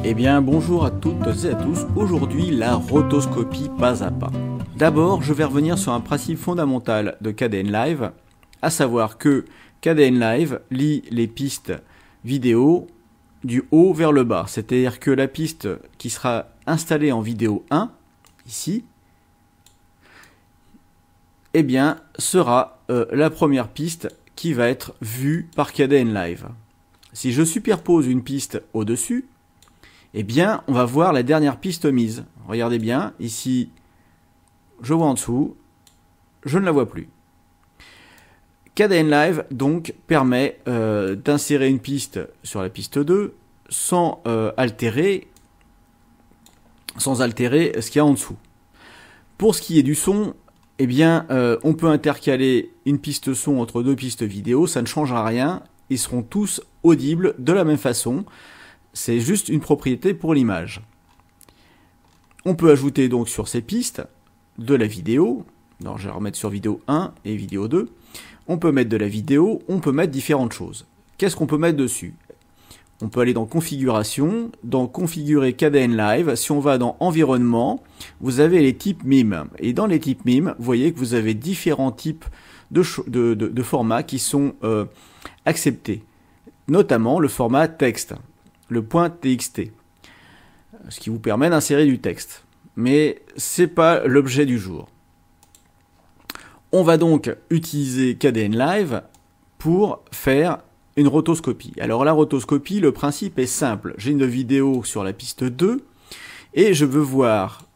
Eh bien bonjour à toutes et à tous, aujourd'hui la rotoscopie pas à pas. D'abord je vais revenir sur un principe fondamental de Kdenlive, à savoir que Kdenlive lit les pistes vidéo du haut vers le bas, c'est-à-dire que la piste qui sera installée en vidéo 1, ici, eh bien sera la première piste qui va être vue par Kdenlive. Si je superpose une piste au-dessus, eh bien, on va voir la dernière piste mise. Regardez bien, ici, je vois en dessous, je ne la vois plus. Kdenlive, donc, permet d'insérer une piste sur la piste 2 sans altérer ce qu'il y a en dessous. Pour ce qui est du son, eh bien, on peut intercaler une piste son entre deux pistes vidéo, ça ne changera rien, ils seront tous audibles de la même façon. C'est juste une propriété pour l'image. On peut ajouter donc sur ces pistes de la vidéo. Alors, je vais remettre sur vidéo 1 et vidéo 2. On peut mettre de la vidéo, on peut mettre différentes choses. Qu'est-ce qu'on peut mettre dessus? On peut aller dans configuration, dans configurer Kdenlive. Si on va dans environnement, vous avez les types MIME. Et dans les types MIME, vous voyez que vous avez différents types de formats qui sont acceptés. Notamment le format texte. Le .txt, ce qui vous permet d'insérer du texte. Mais c'est pas l'objet du jour. On va donc utiliser Kdenlive pour faire une rotoscopie. Alors la rotoscopie, le principe est simple. J'ai une vidéo sur la piste 2 et je veux voir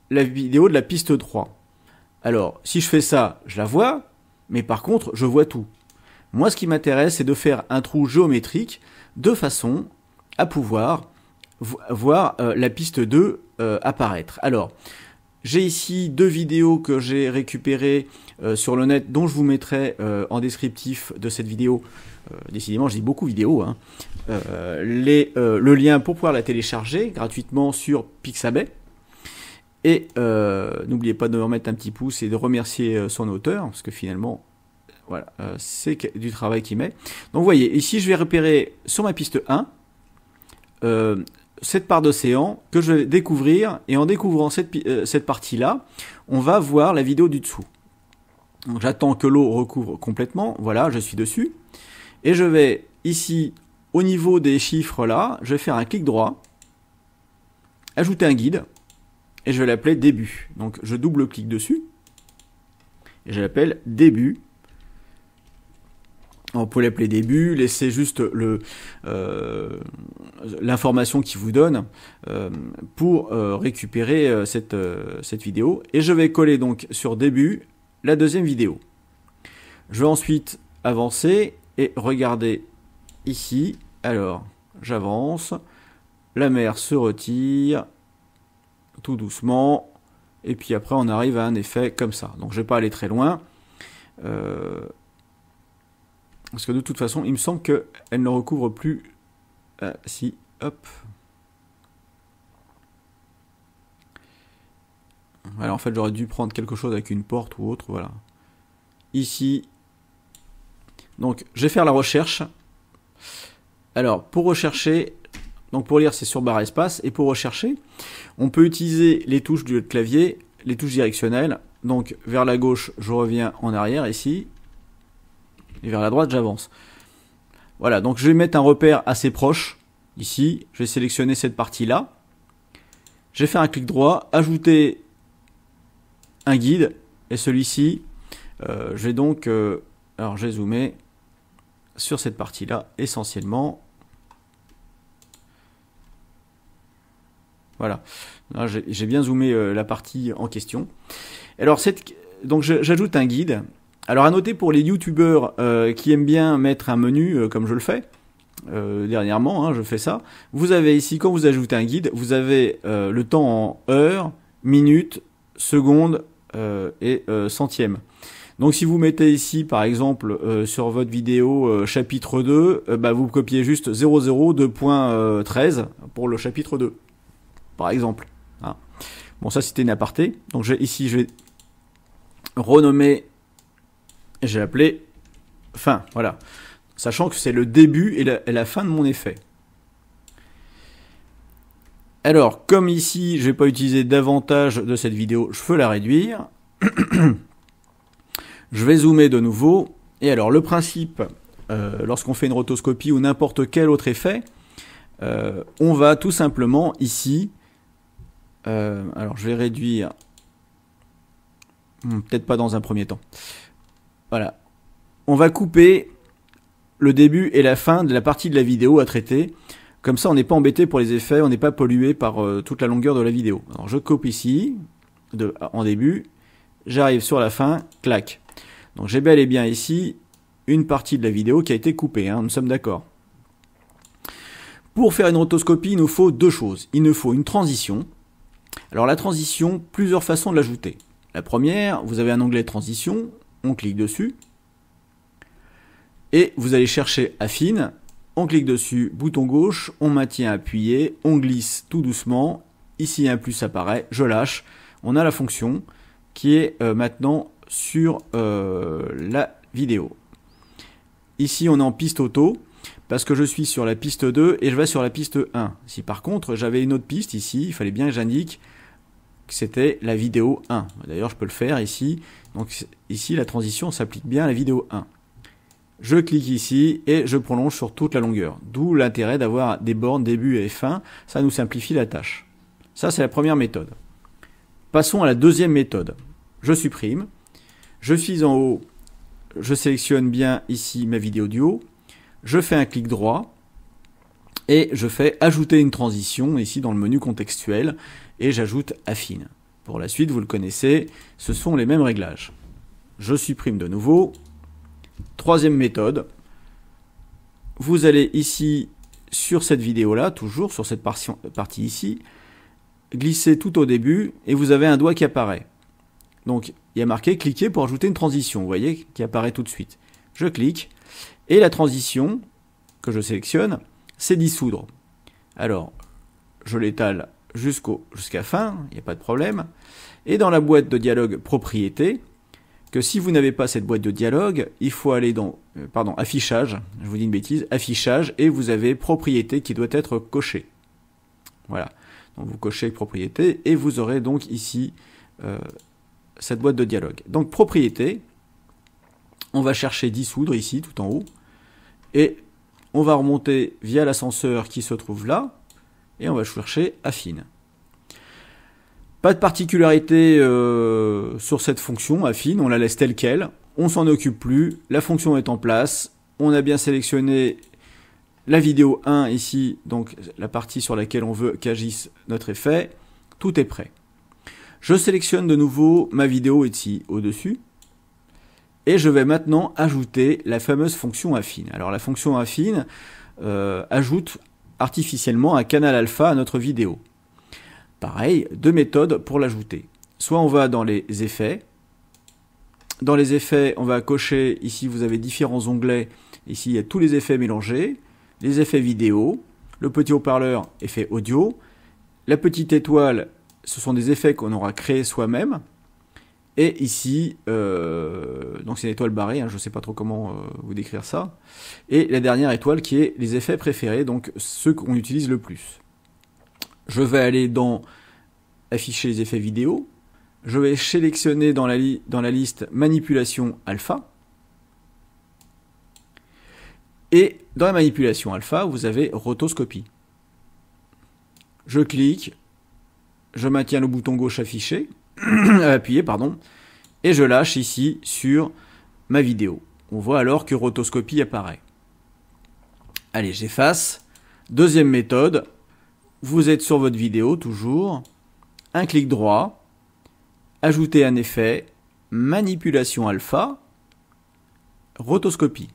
la vidéo de la piste 3. Alors, si je fais ça, je la vois, mais par contre, je vois tout. Moi, ce qui m'intéresse, c'est de faire un trou géométrique de façon à pouvoir voir la piste 2 apparaître. Alors, j'ai ici deux vidéos que j'ai récupérées sur le net, dont je vous mettrai en descriptif de cette vidéo. Décidément, je dis beaucoup vidéo. Hein. Le lien pour pouvoir la télécharger gratuitement sur Pixabay. Et n'oubliez pas de remettre un petit pouce et de remercier son auteur, parce que finalement, voilà, c'est du travail qu'il met. Donc, vous voyez, ici, je vais repérer sur ma piste 1, cette part d'océan que je vais découvrir, et en découvrant cette partie-là, on va voir la vidéo du dessous. Donc j'attends que l'eau recouvre complètement, voilà, je suis dessus, et je vais ici, au niveau des chiffres là, je vais faire un clic droit, ajouter un guide, et je vais l'appeler début. Donc je double-clique dessus, et je l'appelle début. On peut l'appeler début, laissez juste l'information qu'il vous donne pour récupérer cette vidéo. Et je vais coller donc sur début la deuxième vidéo. Je vais ensuite avancer et regarder ici. Alors, j'avance, la mer se retire tout doucement. Et puis après, on arrive à un effet comme ça. Donc, je ne vais pas aller très loin. Parce que de toute façon, il me semble qu'elle ne recouvre plus... si, hop. Alors en fait, j'aurais dû prendre quelque chose avec une porte ou autre, voilà. Ici. Donc, je vais faire la recherche. Alors, pour rechercher... Donc pour lire, c'est sur barre espace. Et pour rechercher, on peut utiliser les touches du clavier, les touches directionnelles. Donc, vers la gauche, je reviens en arrière, ici. Et vers la droite, j'avance. Voilà, donc je vais mettre un repère assez proche. Ici, je vais sélectionner cette partie-là. Je vais faire un clic droit, ajouter un guide. Et celui-ci, je vais donc... alors, je vais zoomer sur cette partie-là, essentiellement. Voilà. J'ai bien zoomé la partie en question. Alors, donc j'ajoute un guide. Alors à noter pour les youtubeurs qui aiment bien mettre un menu comme je le fais, dernièrement, hein, je fais ça, vous avez ici, quand vous ajoutez un guide, vous avez le temps en heures, minutes, secondes et centièmes. Donc si vous mettez ici par exemple sur votre vidéo chapitre 2, vous copiez juste 002.13 pour le chapitre 2, par exemple. Hein. Bon, ça c'était une aparté. Donc ici je vais renommer... Et j'ai appelé fin, voilà. Sachant que c'est le début et la fin de mon effet. Alors, comme ici, je vais pas utiliser davantage de cette vidéo, je peux la réduire. Je vais zoomer de nouveau. Et alors, le principe, lorsqu'on fait une rotoscopie ou n'importe quel autre effet, on va tout simplement ici, alors je vais réduire, peut-être pas dans un premier temps. Voilà. On va couper le début et la fin de la partie de la vidéo à traiter. Comme ça, on n'est pas embêté pour les effets, on n'est pas pollué par toute la longueur de la vidéo. Alors, je coupe ici, en début, j'arrive sur la fin, clac. Donc, j'ai bel et bien ici une partie de la vidéo qui a été coupée, hein, nous sommes d'accord. Pour faire une rotoscopie, il nous faut deux choses. Il nous faut une transition. Alors, la transition, plusieurs façons de l'ajouter. La première, vous avez un onglet transition, on clique dessus, et vous allez chercher affine. On clique dessus, bouton gauche, on maintient appuyé, on glisse tout doucement, ici un plus apparaît, je lâche, on a la fonction qui est maintenant sur la vidéo. Ici on est en piste auto, parce que je suis sur la piste 2 et je vais sur la piste 1. Si par contre j'avais une autre piste ici, il fallait bien que j'indique que c'était la vidéo 1. D'ailleurs je peux le faire ici, donc ici la transition s'applique bien à la vidéo 1. Je clique ici et je prolonge sur toute la longueur. D'où l'intérêt d'avoir des bornes début et fin. Ça nous simplifie la tâche. Ça, c'est la première méthode. Passons à la deuxième méthode. Je supprime. Je suis en haut. Je sélectionne bien ici ma vidéo audio. Je fais un clic droit. Et je fais ajouter une transition ici dans le menu contextuel. Et j'ajoute affine. Pour la suite, vous le connaissez, ce sont les mêmes réglages. Je supprime de nouveau. Troisième méthode, vous allez ici sur cette vidéo là, toujours sur cette partie ici, glisser tout au début et vous avez un doigt qui apparaît. Donc il y a marqué cliquer pour ajouter une transition, vous voyez, qui apparaît tout de suite. Je clique et la transition que je sélectionne, c'est dissoudre. Alors je l'étale jusqu'à fin, il n'y a pas de problème. Et dans la boîte de dialogue propriétés, que si vous n'avez pas cette boîte de dialogue, il faut aller dans affichage, je vous dis une bêtise, affichage, et vous avez propriété qui doit être cochée. Voilà, donc vous cochez propriété, et vous aurez donc ici cette boîte de dialogue. Donc propriété, on va chercher dissoudre ici, tout en haut, et on va remonter via l'ascenseur qui se trouve là, et on va chercher affine. Pas de particularité sur cette fonction affine, on la laisse telle quelle, on s'en occupe plus, la fonction est en place, on a bien sélectionné la vidéo 1 ici, donc la partie sur laquelle on veut qu'agisse notre effet, tout est prêt. Je sélectionne de nouveau ma vidéo ici au-dessus, et je vais maintenant ajouter la fameuse fonction affine. Alors la fonction affine ajoute artificiellement un canal alpha à notre vidéo. Pareil, deux méthodes pour l'ajouter. Soit on va dans les effets. Dans les effets, on va cocher, ici vous avez différents onglets. Ici il y a tous les effets mélangés. Les effets vidéo, le petit haut-parleur, effet audio. La petite étoile, ce sont des effets qu'on aura créés soi-même. Et ici, donc c'est une étoile barrée, hein, je ne sais pas trop comment vous décrire ça. Et la dernière étoile qui est les effets préférés, donc ceux qu'on utilise le plus. Je vais aller dans afficher les effets vidéo. Je vais sélectionner dans la liste manipulation alpha. Et dans la manipulation alpha, vous avez rotoscopie. Je clique, je maintiens le bouton gauche appuyé, et je lâche ici sur ma vidéo. On voit alors que rotoscopie apparaît. Allez, j'efface. Deuxième méthode. Vous êtes sur votre vidéo, toujours, un clic droit, ajouter un effet, manipulation alpha, rotoscopie.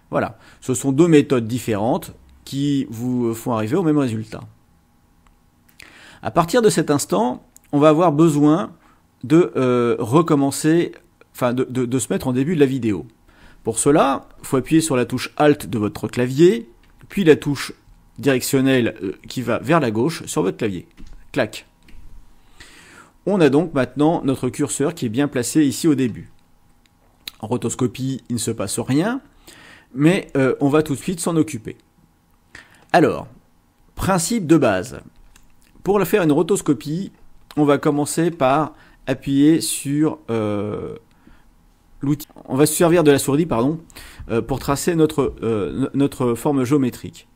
Voilà, ce sont deux méthodes différentes qui vous font arriver au même résultat. À partir de cet instant, on va avoir besoin de recommencer, enfin de se mettre en début de la vidéo. Pour cela, il faut appuyer sur la touche Alt de votre clavier, puis la touche directionnelle qui va vers la gauche sur votre clavier. Clac. On a donc maintenant notre curseur qui est bien placé ici au début. En rotoscopie, il ne se passe rien, mais on va tout de suite s'en occuper. Alors, principe de base. pour faire une rotoscopie, on va commencer par appuyer sur l'outil. On va se servir de la souris, pardon, pour tracer notre forme géométrique.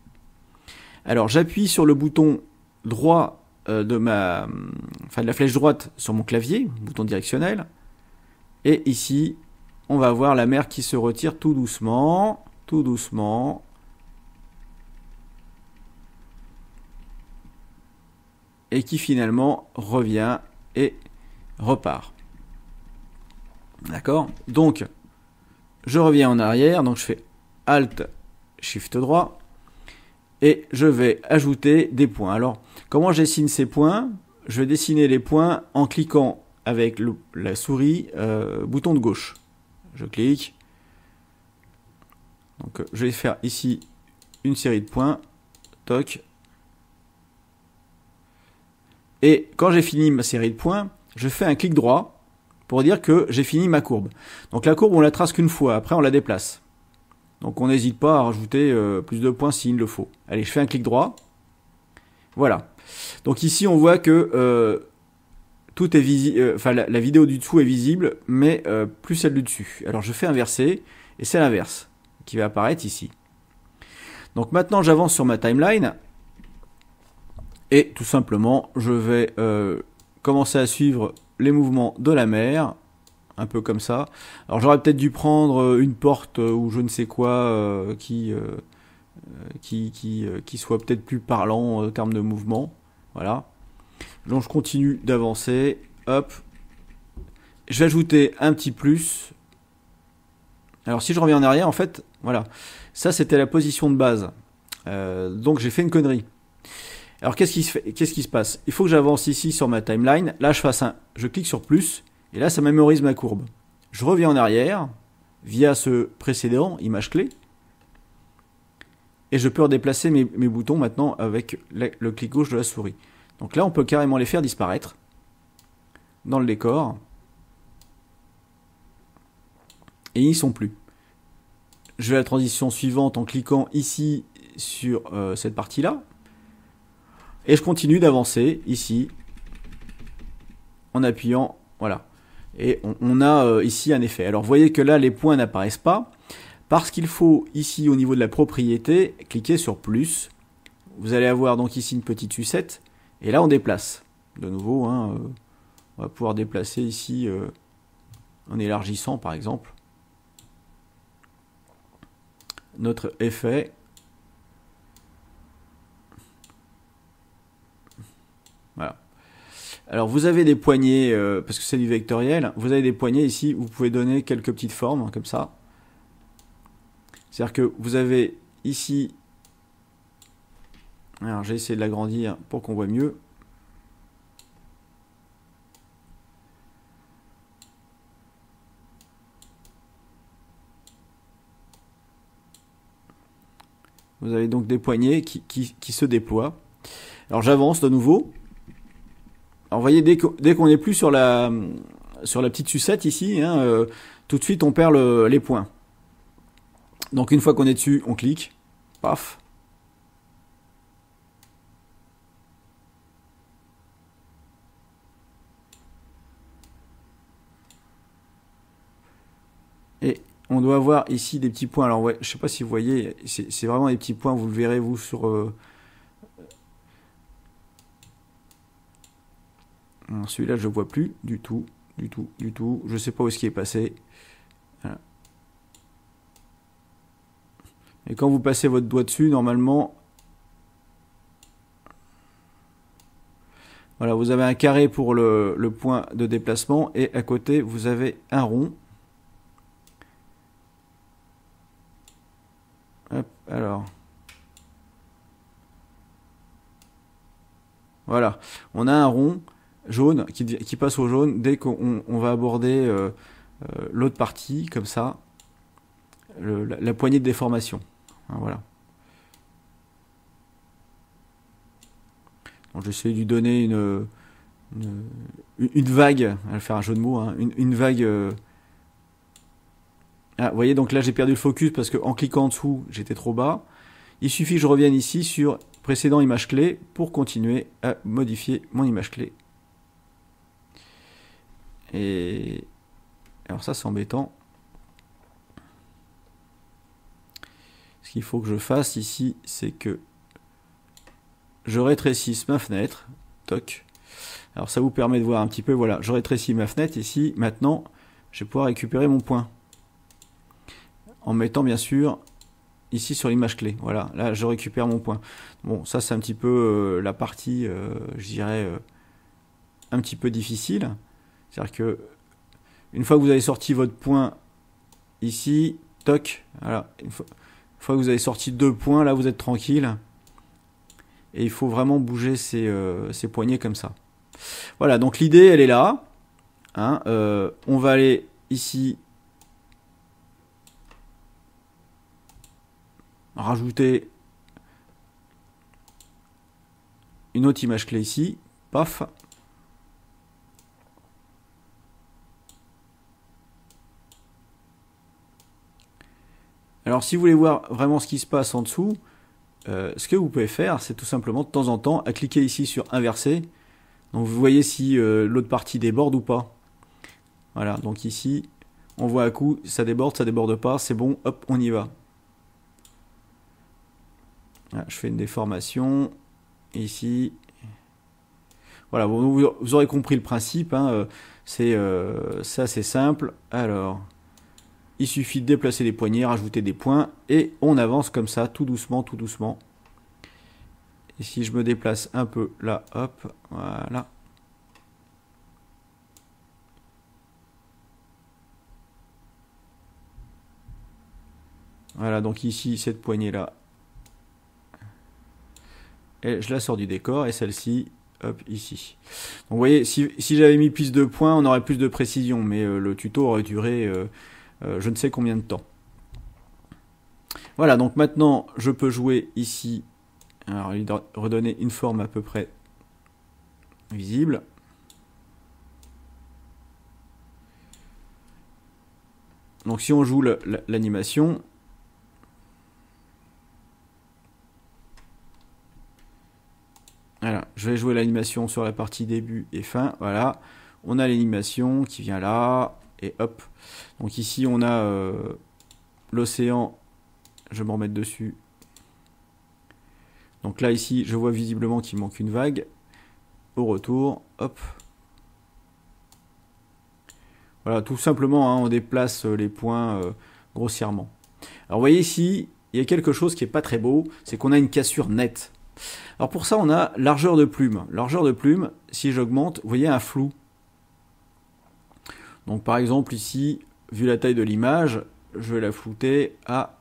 Alors j'appuie sur le bouton droit de la flèche droite sur mon clavier, bouton directionnel, et ici on va voir la mer qui se retire tout doucement, et qui finalement revient et repart. D'accord? Donc, je reviens en arrière, donc je fais Alt, Shift droit, et je vais ajouter des points. Alors, comment je dessine ces points? Je vais dessiner les points en cliquant avec la souris, bouton de gauche. Je clique. Donc, je vais faire ici une série de points. Toc. Et quand j'ai fini ma série de points, je fais un clic droit pour dire que j'ai fini ma courbe. Donc la courbe, on la trace qu'une fois, après on la déplace. Donc on n'hésite pas à rajouter plus de points s'il le faut. Allez, je fais un clic droit. Voilà. Donc ici, on voit que tout est visible, la vidéo du dessous est visible, mais plus celle du dessus. Alors je fais inverser, et c'est l'inverse qui va apparaître ici. Donc maintenant, j'avance sur ma timeline. Et tout simplement, je vais commencer à suivre les mouvements de la mer, un peu comme ça. Alors j'aurais peut-être dû prendre une porte ou je ne sais quoi qui soit peut-être plus parlant en termes de mouvement. Voilà. Donc je continue d'avancer. Hop. Je vais ajouter un petit plus. Alors si je reviens en arrière, en fait, voilà. Ça c'était la position de base. Donc j'ai fait une connerie. Alors qu'est-ce qui se passe? Il faut que j'avance ici sur ma timeline. Là je clique sur plus et là ça mémorise ma courbe. Je reviens en arrière via ce précédent image clé et je peux redéplacer mes boutons maintenant avec le clic gauche de la souris. Donc là on peut carrément les faire disparaître dans le décor et ils n'y sont plus. Je vais à la transition suivante en cliquant ici sur cette partie là. Et je continue d'avancer ici en appuyant, voilà. Et on a ici un effet. Alors vous voyez que là les points n'apparaissent pas parce qu'il faut ici au niveau de la propriété cliquer sur plus. Vous allez avoir donc ici une petite sucette et là on déplace. De nouveau, hein, on va pouvoir déplacer ici en élargissant par exemple notre effet. Voilà. Alors vous avez des poignées, parce que c'est du vectoriel, vous avez des poignées ici, vous pouvez donner quelques petites formes, comme ça. C'est-à-dire que vous avez ici, alors j'ai essayé de l'agrandir pour qu'on voit mieux. Vous avez donc des poignées qui se déploient. Alors j'avance de nouveau. Alors vous voyez, dès qu'on n'est plus sur la petite sucette ici, hein, tout de suite on perd les points. Donc une fois qu'on est dessus, on clique, paf. Et on doit avoir ici des petits points. Alors ouais, je sais pas si vous voyez, c'est vraiment des petits points, vous le verrez vous sur... celui-là je ne vois plus du tout. Je ne sais pas où est-ce qu'il est passé. Voilà. Et quand vous passez votre doigt dessus, normalement, voilà, vous avez un carré pour le point de déplacement et à côté vous avez un rond. Hop, alors. Voilà, on a un rond jaune qui passe au jaune dès qu'on va aborder l'autre partie, comme ça, la poignée de déformation. Hein, voilà. Donc j'essaie de lui donner une vague, on va faire un jeu de mots, hein, une vague. Ah, vous voyez, donc là j'ai perdu le focus parce qu'en cliquant en dessous, j'étais trop bas. Il suffit que je revienne ici sur précédent image clé pour continuer à modifier mon image clé. Et alors ça c'est embêtant. Ce qu'il faut que je fasse ici, c'est que je rétrécisse ma fenêtre. Toc. Alors ça vous permet de voir un petit peu, voilà, je rétrécis ma fenêtre ici. Maintenant, je vais pouvoir récupérer mon point. En mettant bien sûr ici sur l'image clé. Voilà, là je récupère mon point. Bon, ça c'est un petit peu la partie, je dirais, un petit peu difficile. C'est-à-dire que une fois que vous avez sorti votre point ici, toc, voilà, une fois que vous avez sorti 2 points, là vous êtes tranquille. Et il faut vraiment bouger ces poignets comme ça. Voilà, donc l'idée elle est là. Hein, on va aller ici rajouter une autre image clé ici. Paf. Alors si vous voulez voir vraiment ce qui se passe en dessous, ce que vous pouvez faire, c'est tout simplement de temps en temps à cliquer ici sur inverser. Donc vous voyez si l'autre partie déborde ou pas. Voilà, donc ici, on voit à coup, ça déborde pas, c'est bon, hop, on y va. Là, je fais une déformation, ici. Voilà, vous aurez compris le principe, hein, c'est assez simple. Alors, il suffit de déplacer les poignets, rajouter des points, et on avance comme ça, tout doucement, tout doucement. Et si je me déplace un peu là, hop, voilà. Voilà, donc ici, cette poignée-là, et je la sors du décor, et celle-ci, hop, ici. Donc vous voyez, si j'avais mis plus de points, on aurait plus de précision, mais le tuto aurait duré je ne sais combien de temps. Voilà, donc maintenant, je peux jouer ici, alors lui redonner une forme à peu près visible. Donc si on joue l'animation, voilà, je vais jouer l'animation sur la partie début et fin, voilà, on a l'animation qui vient là, et hop, donc ici on a l'océan, je vais m'en remettre dessus, donc là ici je vois visiblement qu'il manque une vague, au retour, hop, voilà, tout simplement, hein, on déplace les points grossièrement. Alors vous voyez ici, il y a quelque chose qui est pas très beau, c'est qu'on a une cassure nette. Alors pour ça, on a largeur de plume. Largeur de plume, si j'augmente, vous voyez un flou. Donc par exemple ici, vu la taille de l'image, je vais la flouter à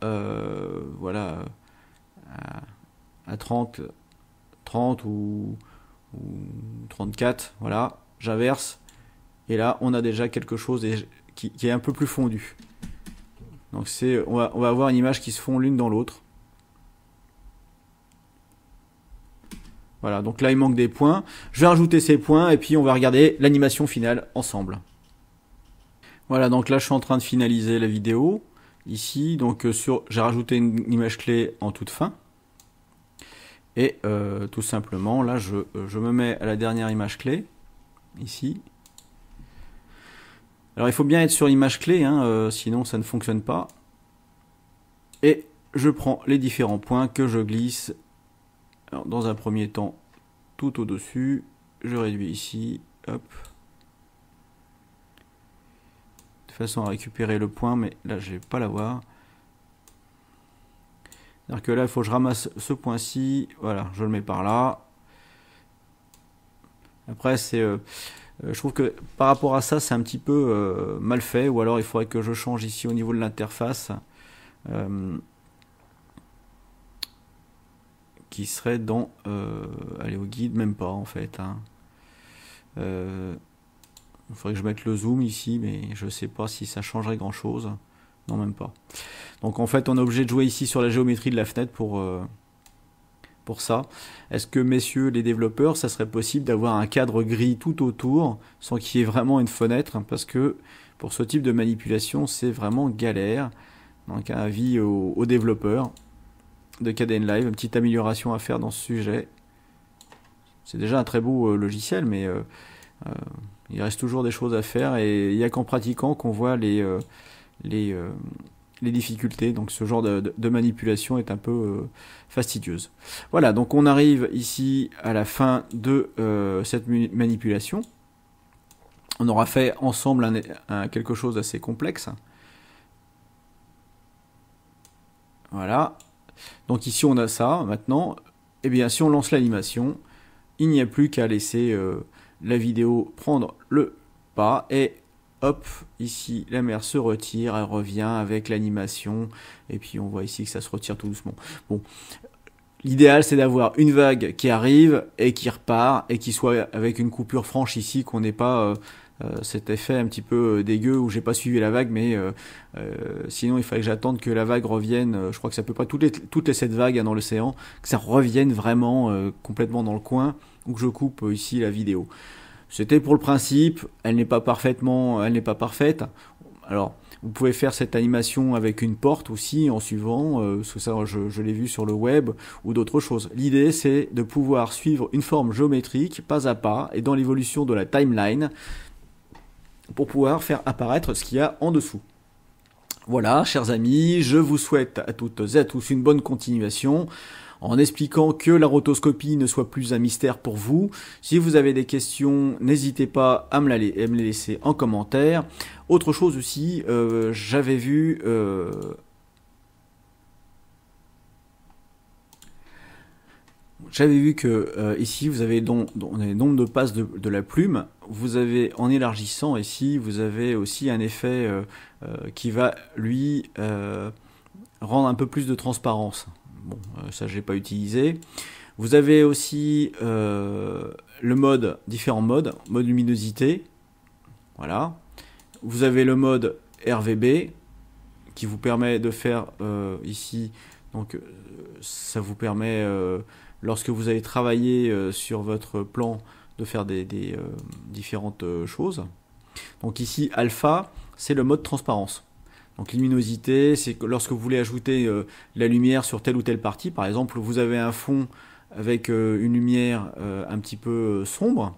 voilà à 30 ou 34. Voilà, j'inverse. Et là, on a déjà quelque chose qui est un peu plus fondu. Donc on va avoir une image qui se fond l'une dans l'autre. Voilà, donc là il manque des points. Je vais rajouter ces points et puis on va regarder l'animation finale ensemble. Voilà, donc là je suis en train de finaliser la vidéo. Ici, donc j'ai rajouté une image clé en toute fin. Et tout simplement, là je me mets à la dernière image clé. Ici. Alors il faut bien être sur l'image clé, hein, sinon ça ne fonctionne pas. Et je prends les différents points que je glisse. Alors, dans un premier temps, tout au-dessus, je réduis ici, hop. De façon à récupérer le point, mais là je ne vais pas l'avoir. C'est-à-dire que là, il faut que je ramasse ce point-ci, voilà, je le mets par là. Après, je trouve que par rapport à ça, c'est un petit peu mal fait, ou alors il faudrait que je change ici au niveau de l'interface. Qui serait dans allez, au guide, même pas en fait, hein. Il faudrait que je mette le zoom ici, mais je sais pas si ça changerait grand chose. Non, même pas. Donc en fait on est obligé de jouer ici sur la géométrie de la fenêtre pour ça. Est-ce que messieurs les développeurs, ça serait possible d'avoir un cadre gris tout autour sans qu'il y ait vraiment une fenêtre, parce que pour ce type de manipulation c'est vraiment galère. Donc un avis aux développeurs. de Kdenlive, une petite amélioration à faire dans ce sujet. C'est déjà un très beau logiciel, mais il reste toujours des choses à faire, et il n'y a qu'en pratiquant qu'on voit les difficultés. Donc ce genre de manipulation est un peu fastidieuse. Voilà, donc on arrive ici à la fin de cette manipulation. On aura fait ensemble quelque chose d'assez complexe. Voilà. Donc ici on a ça. Maintenant, eh bien, si on lance l'animation, il n'y a plus qu'à laisser la vidéo prendre le pas, et hop, ici la mer se retire, elle revient avec l'animation, et puis on voit ici que ça se retire tout doucement. Bon, l'idéal c'est d'avoir une vague qui arrive et qui repart, et qui soit avec une coupure franche ici, qu'on n'ait pas cet effet un petit peu dégueu où j'ai pas suivi la vague, mais sinon il fallait que j'attende que la vague revienne. Je crois que c'est à peu près toutes les 7 vagues dans l'océan, que ça revienne vraiment complètement dans le coin, où je coupe ici la vidéo. C'était pour le principe, elle n'est pas parfaite. Alors, vous pouvez faire cette animation avec une porte aussi, en suivant, parce que ça je l'ai vu sur le web, ou d'autres choses. L'idée c'est de pouvoir suivre une forme géométrique, pas à pas, et dans l'évolution de la timeline, pour pouvoir faire apparaître ce qu'il y a en dessous. Voilà, chers amis, je vous souhaite à toutes et à tous une bonne continuation, en expliquant que la rotoscopie ne soit plus un mystère pour vous. Si vous avez des questions, n'hésitez pas à me les laisser en commentaire. Autre chose aussi, j'avais vu que ici vous avez dans les nombres de passes de la plume, vous avez, en élargissant ici, vous avez aussi un effet qui va lui rendre un peu plus de transparence. Bon, ça je l'ai pas utilisé. Vous avez aussi le mode, différents modes, mode luminosité, voilà. Vous avez le mode RVB qui vous permet de faire ici, donc ça vous permet lorsque vous allez travailler sur votre plan de faire des différentes choses. Donc ici alpha, c'est le mode transparence. Donc luminosité, c'est que lorsque vous voulez ajouter la lumière sur telle ou telle partie, par exemple vous avez un fond avec une lumière un petit peu sombre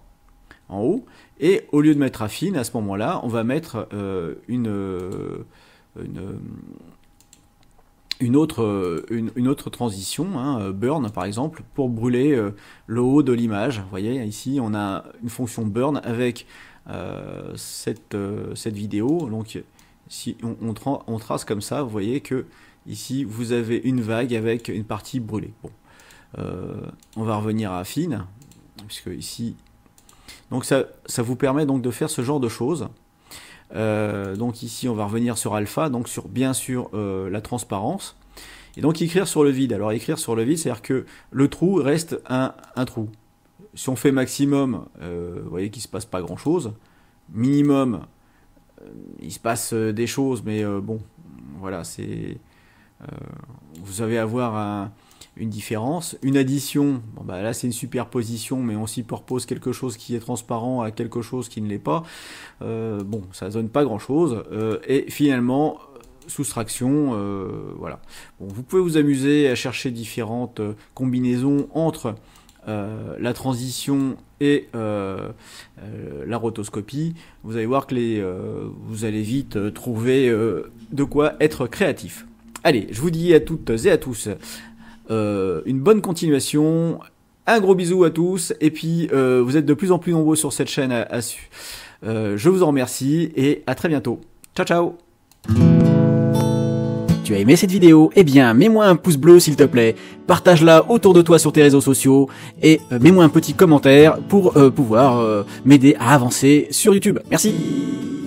en haut, et au lieu de mettre affine, à ce moment-là, on va mettre une autre transition, hein, burn par exemple, pour brûler le haut de l'image. Vous voyez, ici on a une fonction burn avec cette vidéo. Donc si on trace comme ça, vous voyez que ici vous avez une vague avec une partie brûlée. Bon, on va revenir à affine, puisque ici, donc ça vous permet donc de faire ce genre de choses. Donc ici on va revenir sur alpha, donc bien sûr la transparence, et donc écrire sur le vide. Alors écrire sur le vide, c'est à dire que le trou reste un trou. Si on fait maximum, vous voyez qu'il se passe pas grand chose. Minimum, il se passe des choses, mais bon, voilà, c'est vous allez avoir une différence. Une addition, bon, bah là c'est une superposition, mais on superpose quelque chose qui est transparent à quelque chose qui ne l'est pas. Bon, ça donne pas grand chose. Et finalement, soustraction, voilà. Bon, vous pouvez vous amuser à chercher différentes combinaisons entre la transition et la rotoscopie. Vous allez voir que vous allez vite trouver de quoi être créatif. Allez, je vous dis à toutes et à tous une bonne continuation, un gros bisou à tous, et puis vous êtes de plus en plus nombreux sur cette chaîne je vous en remercie, et à très bientôt. Ciao ciao. Tu as aimé cette vidéo? Eh bien, mets-moi un pouce bleu s'il te plaît, partage-la autour de toi sur tes réseaux sociaux, et mets-moi un petit commentaire pour pouvoir m'aider à avancer sur YouTube. Merci.